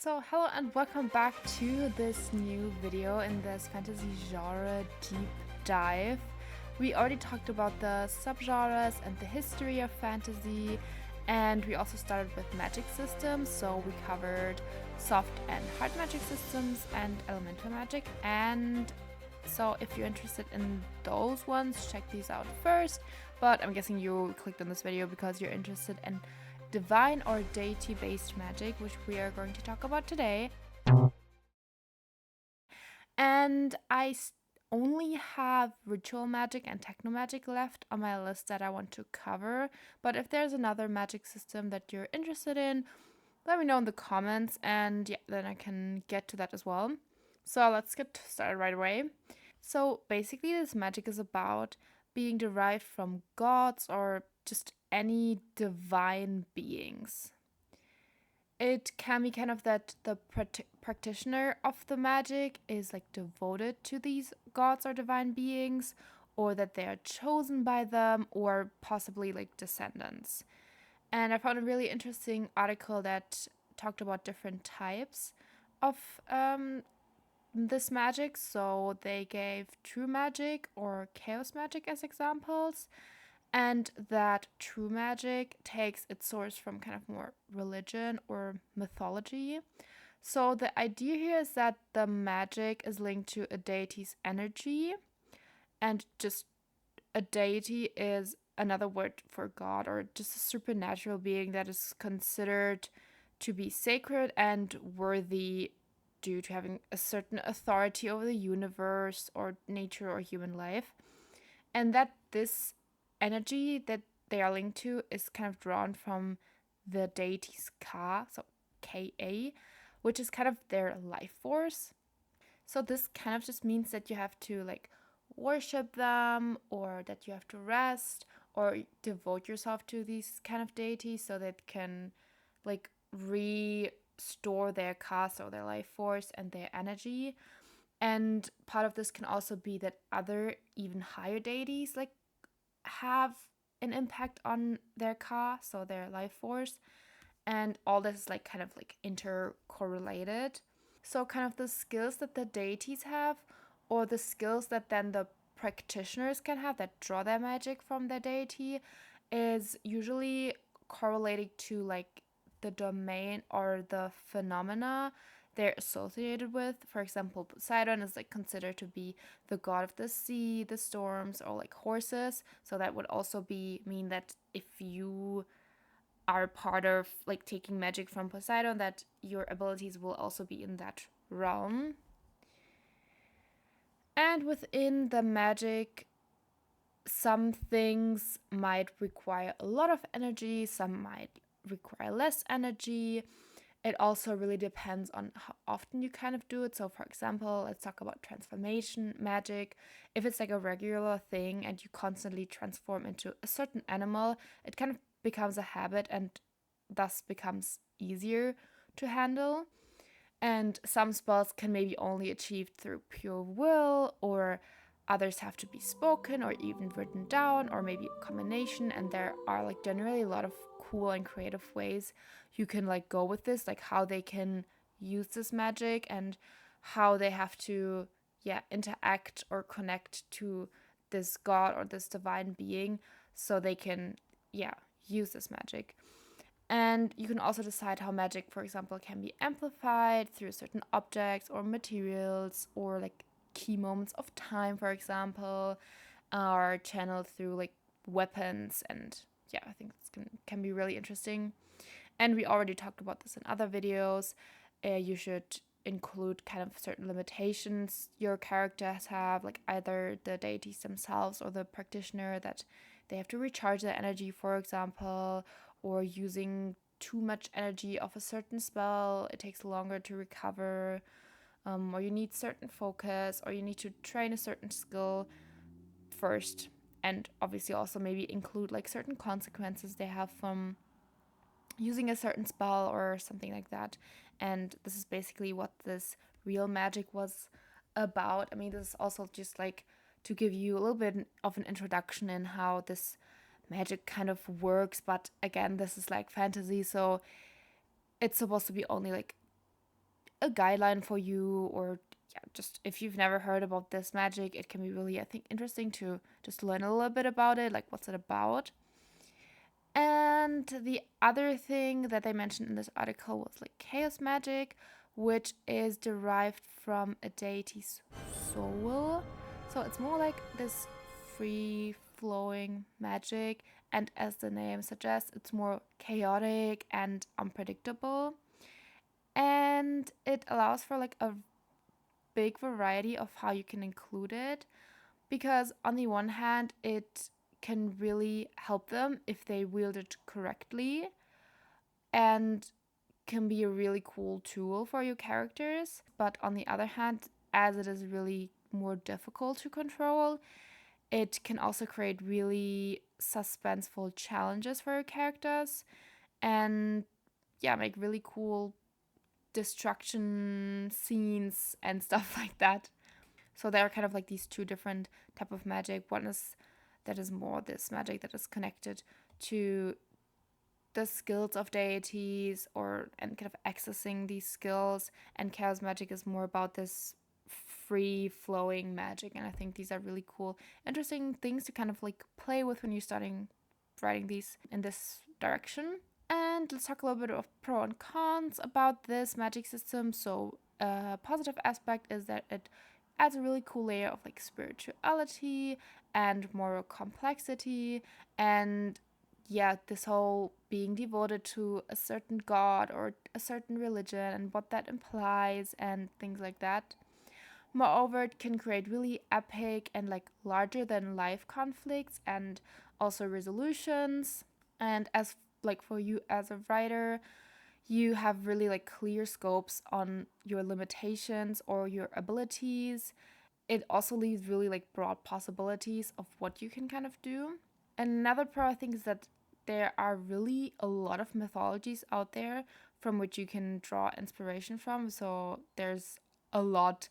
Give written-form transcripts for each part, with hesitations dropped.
So hello and welcome back to this new video in this fantasy genre deep dive. We already talked about the subgenres and the history of fantasy, and we also started with magic systems. So we covered soft and hard magic systems and elemental magic. And so if you're interested in those ones, check these out first. But I'm guessing you clicked on this video because you're interested in divine or deity-based magic, which we are going to talk about today. And I only have ritual magic and techno magic left on my list that I want to cover. But if there's another magic system that you're interested in, let me know in the comments, and yeah, then I can get to that as well. So let's get started right away. So basically, this magic is about being derived from gods or just any divine beings. It can be kind of that the practitioner of the magic is like devoted to these gods or divine beings, or that they are chosen by them, or possibly like descendants. And I found a really interesting article that talked about different types of this magic. So they gave true magic or chaos magic as examples, and that true magic takes its source from kind of more religion or mythology. So the idea here is that the magic is linked to a deity's energy, and just a deity is another word for God or just a supernatural being that is considered to be sacred and worthy due to having a certain authority over the universe or nature or human life. And that this energy that they are linked to is kind of drawn from the deity's Ka, so Ka, which is kind of their life force. So this kind of just means that you have to like worship them, or that you have to rest or devote yourself to these kind of deities so that can like restore their Ka, so their life force and their energy. And part of this can also be that other even higher deities like have an impact on their Ka, so their life force. And all this is like kind of like intercorrelated. So kind of the skills that the deities have, or the skills that then the practitioners can have that draw their magic from their deity, is usually correlated to like the domain or the phenomena they're associated with. For example, Poseidon is like considered to be the god of the sea, the storms, or like horses. So that would also mean that if you are part of like taking magic from Poseidon, that your abilities will also be in that realm. And within the magic, some things might require a lot of energy, some might require less energy. It also really depends on how often you kind of do it. So for example, let's talk about transformation magic. If it's like a regular thing and you constantly transform into a certain animal, it kind of becomes a habit and thus becomes easier to handle. And some spells can maybe only achieved through pure will, or others have to be spoken or even written down, or maybe a combination. And there are like generally a lot of cool and creative ways you can like go with this, like how they can use this magic and how they have to interact or connect to this god or this divine being so they can use this magic. And you can also decide how magic, for example, can be amplified through certain objects or materials, or like key moments of time, for example, are channeled through like weapons. And yeah, I think this can be really interesting. And we already talked about this in other videos. You should include kind of certain limitations your characters have, like either the deities themselves or the practitioner, that they have to recharge their energy, for example, or using too much energy of a certain spell, it takes longer to recover, or you need certain focus, or you need to train a certain skill first. And obviously also maybe include like certain consequences they have from using a certain spell or something like that. And this is basically what this real magic was about. I mean, this is also just like to give you a little bit of an introduction in how this magic kind of works. But again, this is like fantasy, so it's supposed to be only like a guideline for you, or yeah, just if you've never heard about this magic, it can be really, I think, interesting to just learn a little bit about it, like what's it about. And the other thing that they mentioned in this article was like chaos magic, which is derived from a deity's soul. So it's more like this free flowing magic, and as the name suggests, it's more chaotic and unpredictable. And it allows for like a big variety of how you can include it, because on the one hand, it can really help them if they wield it correctly, and can be a really cool tool for your characters. But on the other hand, as it is really more difficult to control, it can also create really suspenseful challenges for your characters, and yeah, make really cool destruction scenes and stuff like that. So there are kind of like these two different type of magic. One is that is more this magic that is connected to the skills of deities, or and kind of accessing these skills, and chaos magic is more about this free flowing magic. And I think these are really cool, interesting things to kind of like play with when you're starting writing these in this direction. And let's talk a little bit of pro and cons about this magic system. So a positive aspect is that it adds a really cool layer of like spirituality and moral complexity, and yeah, this whole being devoted to a certain god or a certain religion and what that implies and things like that. Moreover, it can create really epic and like larger than life conflicts and also resolutions. And as like for you as a writer, you have really like clear scopes on your limitations or your abilities. It also leaves really like broad possibilities of what you can kind of do. Another pro, I think, is that there are really a lot of mythologies out there from which you can draw inspiration from. So there's a lot.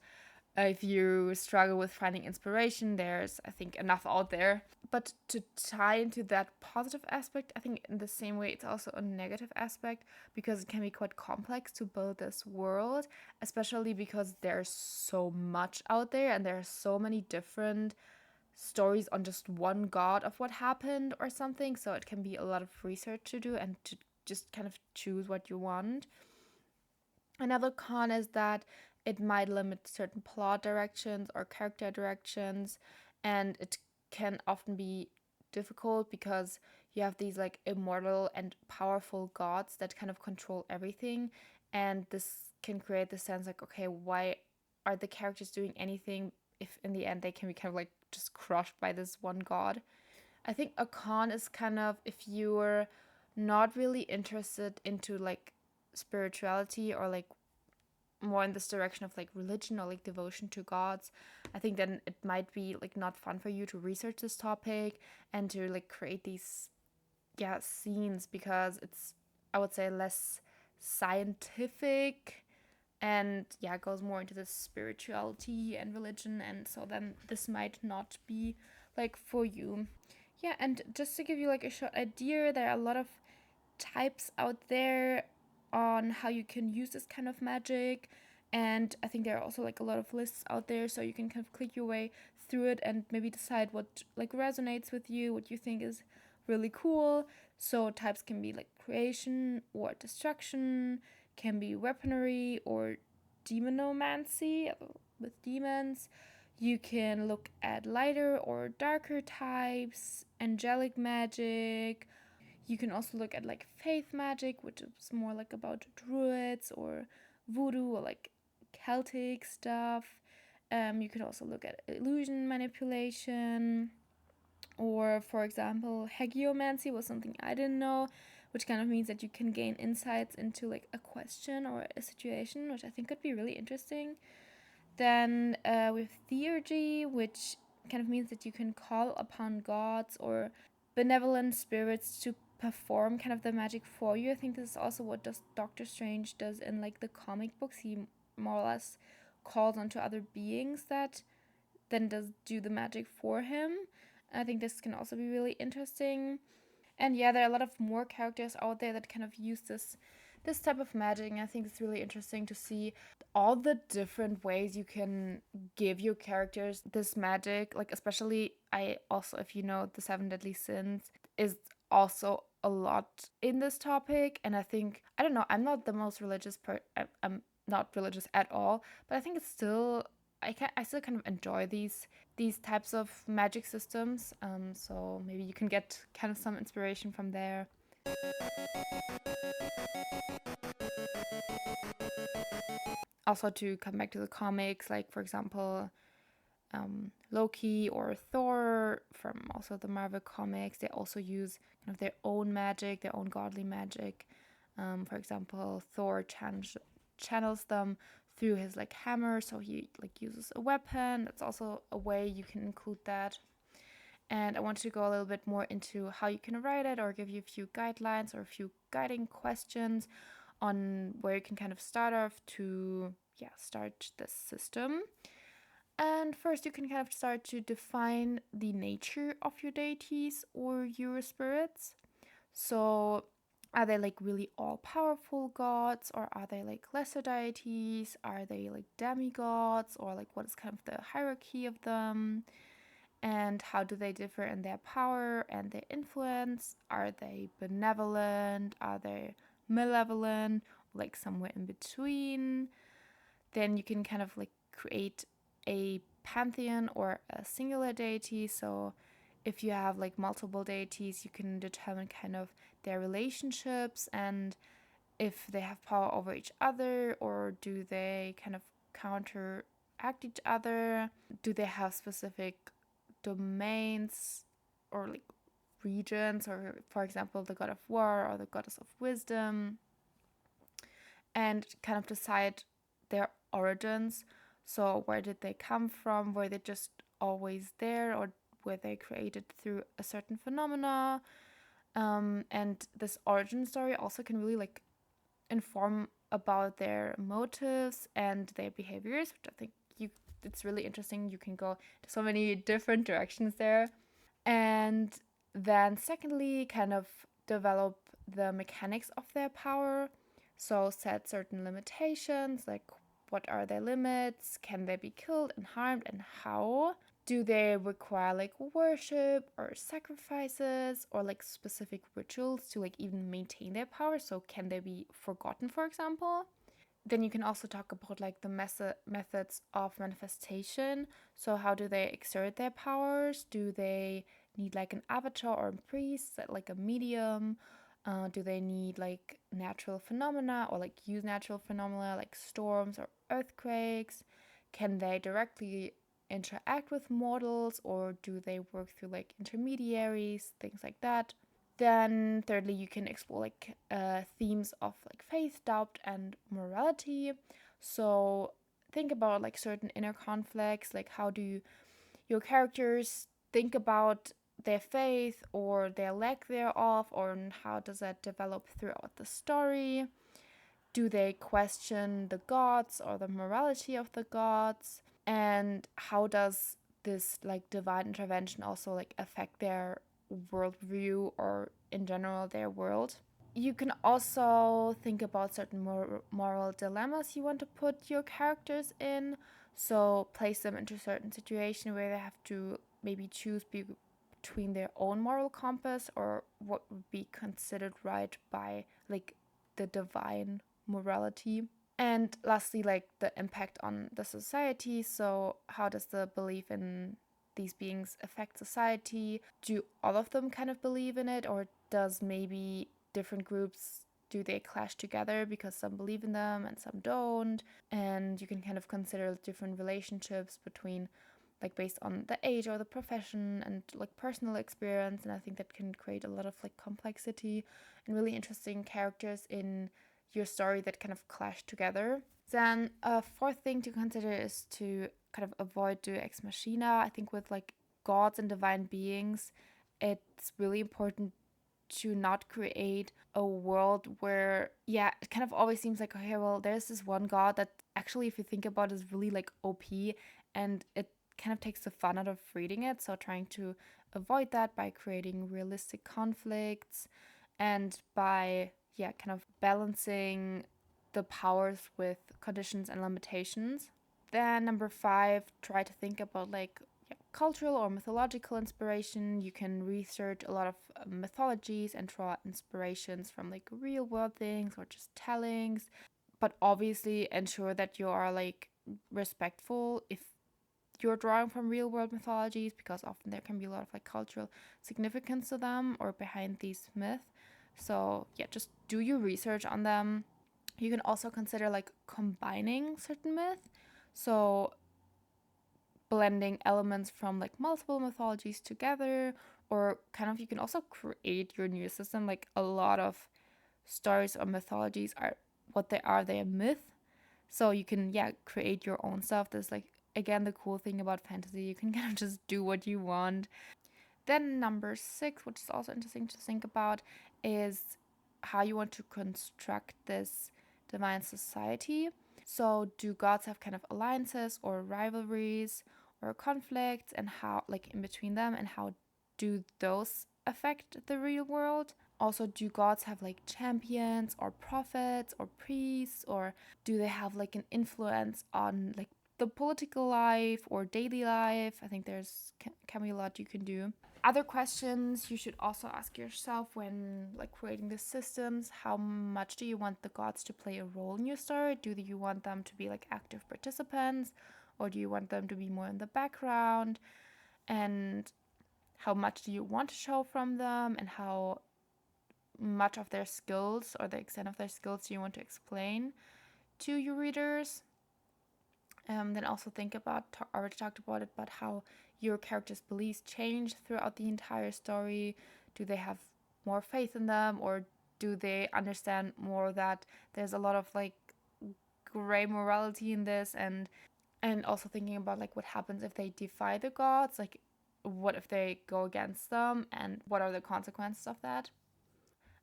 If you struggle with finding inspiration, there's, I think, enough out there. But to tie into that positive aspect, I think in the same way it's also a negative aspect, because it can be quite complex to build this world, especially because there's so much out there and there are so many different stories on just one god of what happened or something. So it can be a lot of research to do and to just kind of choose what you want. Another con is that it might limit certain plot directions or character directions, and it can often be difficult because you have these like immortal and powerful gods that kind of control everything, and this can create the sense like, okay, why are the characters doing anything if in the end they can be kind of like just crushed by this one god. I think a con is kind of if you're not really interested into like spirituality or like more in this direction of like religion or like devotion to gods. I think then it might be like not fun for you to research this topic and to like create these scenes, because it's, I would say, less scientific, and goes more into this spirituality and religion, and so then this might not be like for you. Yeah, and just to give you like a short idea, there are a lot of types out there on how you can use this kind of magic, and I think there are also like a lot of lists out there, so you can kind of click your way through it and maybe decide what like resonates with you, what you think is really cool. So types can be like creation or destruction, can be weaponry or demonomancy with demons. You can look at lighter or darker types, angelic magic. You can also look at like faith magic, which is more like about druids or voodoo or like Celtic stuff. You can also look at illusion manipulation, or for example, hagiomancy was something I didn't know, which kind of means that you can gain insights into like a question or a situation, which I think could be really interesting. Then with theurgy, which kind of means that you can call upon gods or benevolent spirits to perform kind of the magic for you. I think this is also what Doctor Strange does in like the comic books. He more or less calls onto other beings that then does do the magic for him. I think this can also be really interesting. And yeah, there are a lot of more characters out there that kind of use this this type of magic. And I think it's really interesting to see all the different ways you can give your characters this magic. Like, especially, I also, if you know, the seven deadly sins is also a lot in this topic. And I think, I don't know, I'm not the most religious I'm not religious at all, but I think it's still, I still kind of enjoy these types of magic systems. So maybe you can get kind of some inspiration from there. Also, to come back to the comics, like for example, Loki or Thor from also the Marvel comics, they also use kind of their own magic, their own godly magic. For example, Thor channels them through his like hammer, so he like uses a weapon. That's also a way you can include that. And I want to go a little bit more into how you can write it, or give you a few guidelines or a few guiding questions on where you can kind of start off to start this system. And first, you can kind of start to define the nature of your deities or your spirits. So, are they like really all powerful gods, or are they like lesser deities? Are they like demigods, or like what is kind of the hierarchy of them? And how do they differ in their power and their influence? Are they benevolent? Are they malevolent? Like somewhere in between? Then you can kind of like create a pantheon or a singular deity. So if you have like multiple deities, you can determine kind of their relationships and if they have power over each other, or do they kind of counteract each other? Do they have specific domains or like regions, or for example, the god of war or the goddess of wisdom? And kind of decide their origins. So, where did they come from? Were they just always there, or were they created through a certain phenomena? And this origin story also can really like inform about their motives and their behaviors, which I think it's really interesting. You can go to so many different directions there. And then secondly, kind of develop the mechanics of their power. So set certain limitations, like what are their limits? Can they be killed and harmed, and how? Do they require like worship or sacrifices or like specific rituals to like even maintain their power? So can they be forgotten, for example? Then you can also talk about like the methods of manifestation. So how do they exert their powers? Do they need like an avatar or a priest, like a medium? Do they need like natural phenomena, or like use natural phenomena like storms or earthquakes? Can they directly interact with mortals, or do they work through like intermediaries, things like that? Then, thirdly, you can explore like themes of like faith, doubt, and morality. So, think about like certain inner conflicts, like how do your characters think about their faith or their lack thereof, or how does that develop throughout the story? Do they question the gods or the morality of the gods? And how does this like divine intervention also like affect their worldview, or in general their world? You can also think about certain moral dilemmas you want to put your characters in. So place them into a certain situation where they have to maybe choose between their own moral compass or what would be considered right by like the divine morality. And lastly, like the impact on the society. So, how does the belief in these beings affect society? Do all of them kind of believe in it, or does maybe different groups, do they clash together because some believe in them and some don't? And you can kind of consider different relationships between like based on the age or the profession and like personal experience. And I think that can create a lot of like complexity and really interesting characters in your story that kind of clash together. Then a fourth thing to consider is to kind of avoid Deus ex machina. I think with like gods and divine beings, it's really important to not create a world where, yeah, it kind of always seems like, okay, well, there's this one god that actually, if you think about it, is really like OP, and it kind of takes the fun out of reading it. So trying to avoid that by creating realistic conflicts and by yeah, kind of balancing the powers with conditions and limitations. Then number 5, try to think about like cultural or mythological inspiration. You can research a lot of mythologies and draw inspirations from like real world things or just tellings, but obviously ensure that you are like respectful if you're drawing from real world mythologies, because often there can be a lot of like cultural significance to them or behind these myths. So yeah, just do your research on them. You can also consider like combining certain myths, so blending elements from like multiple mythologies together, or kind of you can also create your new system. Like a lot of stories or mythologies are what they are, they're myth. So you can create your own stuff. There's like again the cool thing about fantasy, you can kind of just do what you want. Then number 6, which is also interesting to think about, is how you want to construct this divine society. So do gods have kind of alliances or rivalries or conflicts, and how like in between them, and how do those affect the real world? Also, do gods have like champions or prophets or priests, or do they have like an influence on like the political life or daily life? I think there's can be a lot you can do. Other questions you should also ask yourself when like creating the systems: how much do you want the gods to play a role in your story? Do you want them to be like active participants, or do you want them to be more in the background? And how much do you want to show from them, and how much of their skills or the extent of their skills do you want to explain to your readers? Then also think about, I already talked about it, but how your characters' beliefs change throughout the entire story. Do they have more faith in them, or do they understand more that there's a lot of like gray morality in this? And also thinking about like what happens if they defy the gods, like what if they go against them, and what are the consequences of that?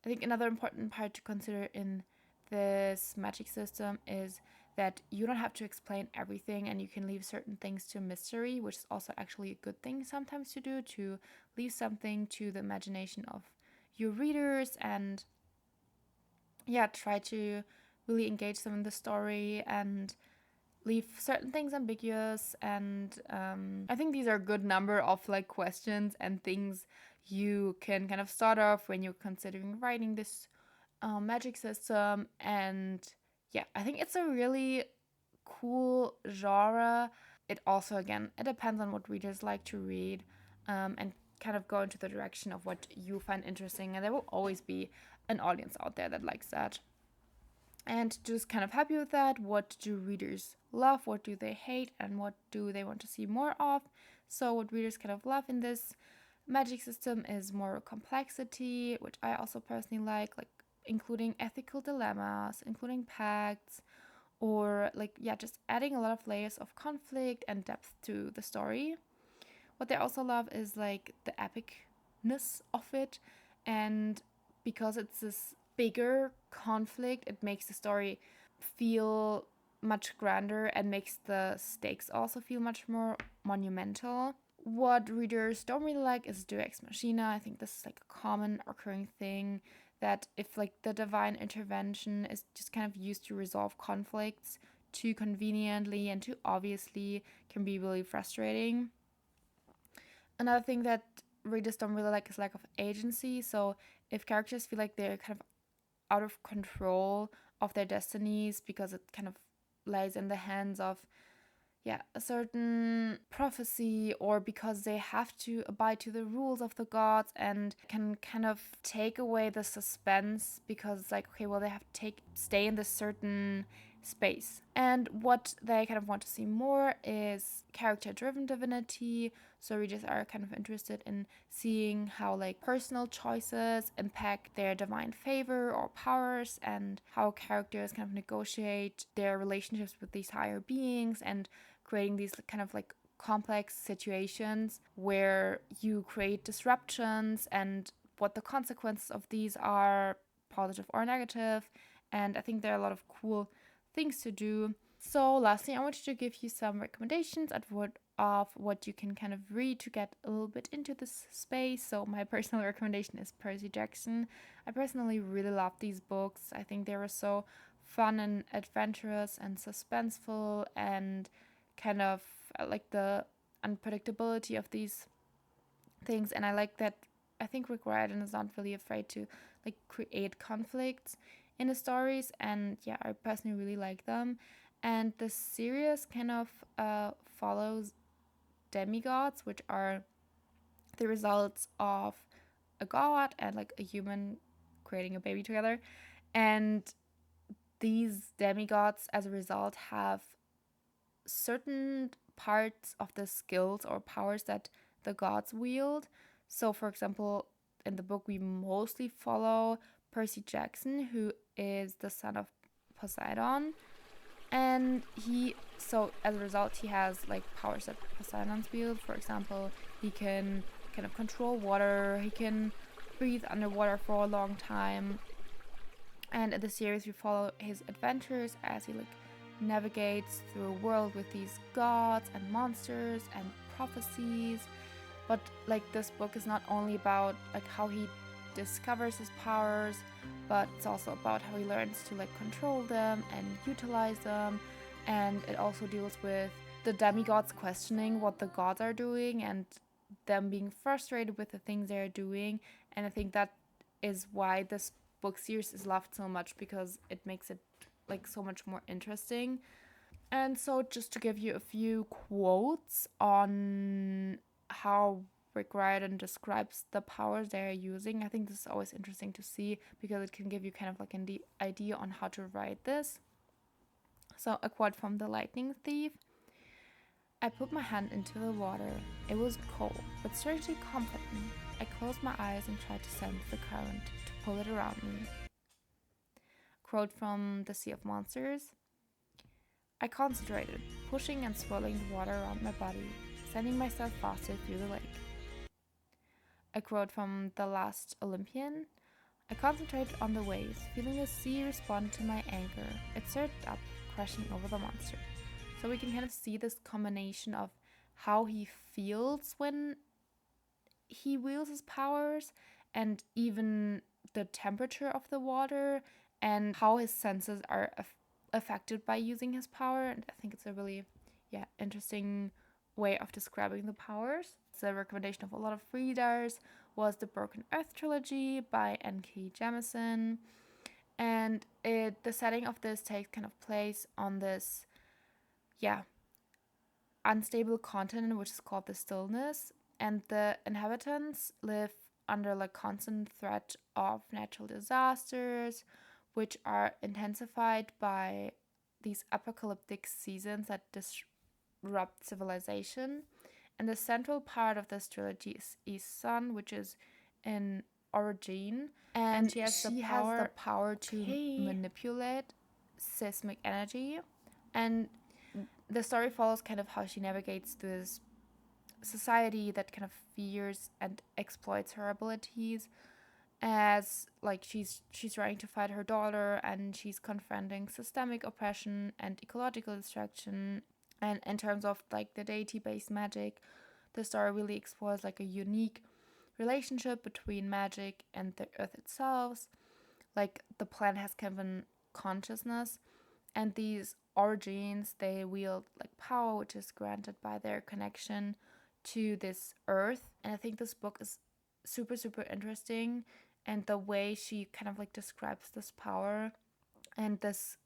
I think another important part to consider in this magic system is that you don't have to explain everything, and you can leave certain things to mystery, which is also actually a good thing sometimes to do, to leave something to the imagination of your readers, and try to really engage them in the story and leave certain things ambiguous. And I think these are a good number of like questions and things you can kind of start off when you're considering writing this magic system. And I think it's a really cool genre. It also, again, it depends on what readers like to read, and kind of go into the direction of what you find interesting, and there will always be an audience out there that likes that. And just kind of happy with that. What do readers love? What do they hate? And what do they want to see more of? So what readers kind of love in this magic system is more complexity, which I also personally like including ethical dilemmas, including pacts, or just adding a lot of layers of conflict and depth to the story. What they also love is like the epicness of it, and because it's this bigger conflict, it makes the story feel much grander and makes the stakes also feel much more monumental. What readers don't really like is Deus Ex Machina. I think this is like a common occurring thing, that if like the divine intervention is just kind of used to resolve conflicts too conveniently and too obviously, can be really frustrating. Another thing that readers don't really like is lack of agency. So if characters feel like they're kind of out of control of their destinies because it kind of lies in the hands of a certain prophecy, or because they have to abide to the rules of the gods, and can kind of take away the suspense, because it's like, okay, well, they have to stay in this certain space. And what they kind of want to see more is character driven divinity. So readers are kind of interested in seeing how like personal choices impact their divine favor or powers, and how characters kind of negotiate their relationships with these higher beings, and creating these kind of like complex situations where you create disruptions, and what the consequences of these are, positive or negative. And I think there are a lot of cool things to do. So lastly, I wanted to give you some recommendations of what you can kind of read to get a little bit into this space. So my personal recommendation is Percy Jackson. I personally really love these books. I think they were so fun and adventurous and suspenseful, and kind of like the unpredictability of these things. And I like that. I think Rick Riordan is not really afraid to like create conflicts in the stories, and yeah, I personally really like them. And the series kind of follows demigods, which are the results of a god and like a human creating a baby together. And these demigods, as a result, have certain parts of the skills or powers that the gods wield. So, for example, in the book, we mostly follow Percy Jackson, who is the son of Poseidon. And so as a result, he has like powers that Poseidon's wield. For example, he can kind of control water, he can breathe underwater for a long time. And in the series, we follow his adventures as he like navigates through a world with these gods and monsters and prophecies. But like this book is not only about like how he discovers his powers, but it's also about how he learns to like control them and utilize them. And it also deals with the demigods questioning what the gods are doing and them being frustrated with the things they're doing. And I think that is why this book series is loved so much, because it makes it like so much more interesting. And so just to give you a few quotes on how Rick Riordan describes the powers they are using, I think this is always interesting to see, because it can give you kind of like an idea on how to write this. So a quote from The Lightning Thief: I put my hand into the water. It was cold, but strangely comforting. I closed my eyes and tried to sense the current, to pull it around me. Quote from The Sea of Monsters: I concentrated, pushing and swirling the water around my body, sending myself faster through the lake. A quote from The Last Olympian: I concentrated on the waves, feeling the sea respond to my anchor. It surged up, crashing over the monster. So we can kind of see this combination of how he feels when he wields his powers, and even the temperature of the water, and how his senses are affected by using his power. And I think it's a really interesting way of describing the powers. The recommendation of a lot of readers was the Broken Earth trilogy by N.K. Jemisin. And the setting of this takes kind of place on this unstable continent, which is called the Stillness, and the inhabitants live under like constant threat of natural disasters, which are intensified by these apocalyptic seasons that disrupt civilization. And the central part of this trilogy is East Sun, which is in Origin, and she has the power to manipulate seismic energy. And the story follows kind of how she navigates through this society that kind of fears and exploits her abilities, as like she's trying to fight her daughter, and she's confronting systemic oppression and ecological destruction. And in terms of like the deity-based magic, the story really explores like a unique relationship between magic and the earth itself. Like the planet has kind of a consciousness, and these origins, they wield like power which is granted by their connection to this earth. And I think this book is super interesting, and the way she kind of like describes this power and this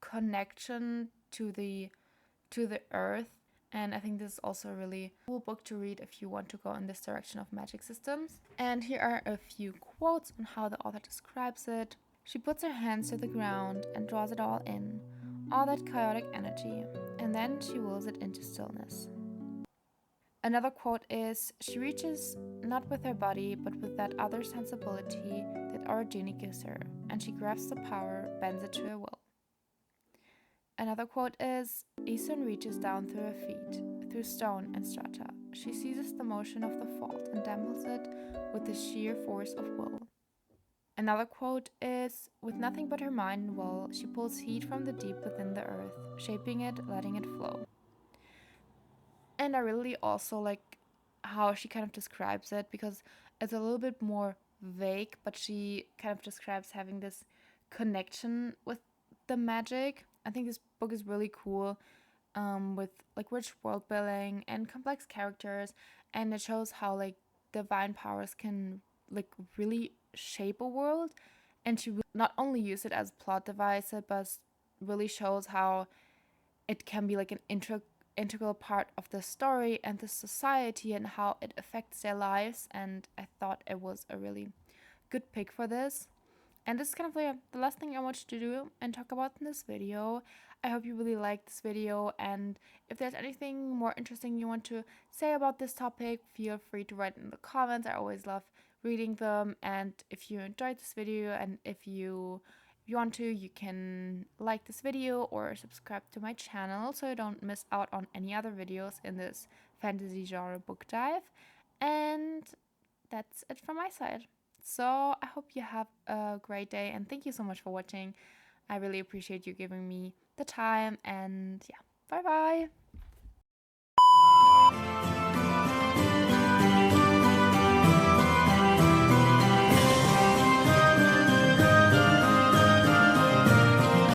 connection to the earth. And I think this is also a really cool book to read if you want to go in this direction of magic systems. And here are a few quotes on how the author describes it. She puts her hands to the ground and draws it all in, all that chaotic energy, and then she wills it into stillness. Another quote is, she reaches not with her body, but with that other sensibility that Origini gives her, and she grasps the power, bends it to her will. Another quote is, Aeson reaches down through her feet, through stone and strata. She seizes the motion of the fault and dampens it with the sheer force of will. Another quote is, "With nothing but her mind and will, she pulls heat from the deep within the earth, shaping it, letting it flow." And I really also like how she kind of describes it, because it's a little bit more vague, but she kind of describes having this connection with the magic. I think this book is really cool, with like rich world building and complex characters, and it shows how like divine powers can like really shape a world, and she not only use it as plot device, but really shows how it can be like an integral part of the story and the society and how it affects their lives. And I thought it was a really good pick for this. And this is kind of like the last thing I want you to do and talk about in this video. I hope you really liked this video, and if there's anything more interesting you want to say about this topic, feel free to write in the comments. I always love reading them. And if you enjoyed this video, and if you want to, you can like this video or subscribe to my channel so you don't miss out on any other videos in this fantasy genre book dive. And that's it from my side. So I hope you have a great day, and thank you so much for watching. I really appreciate you giving me the time, and yeah, bye bye.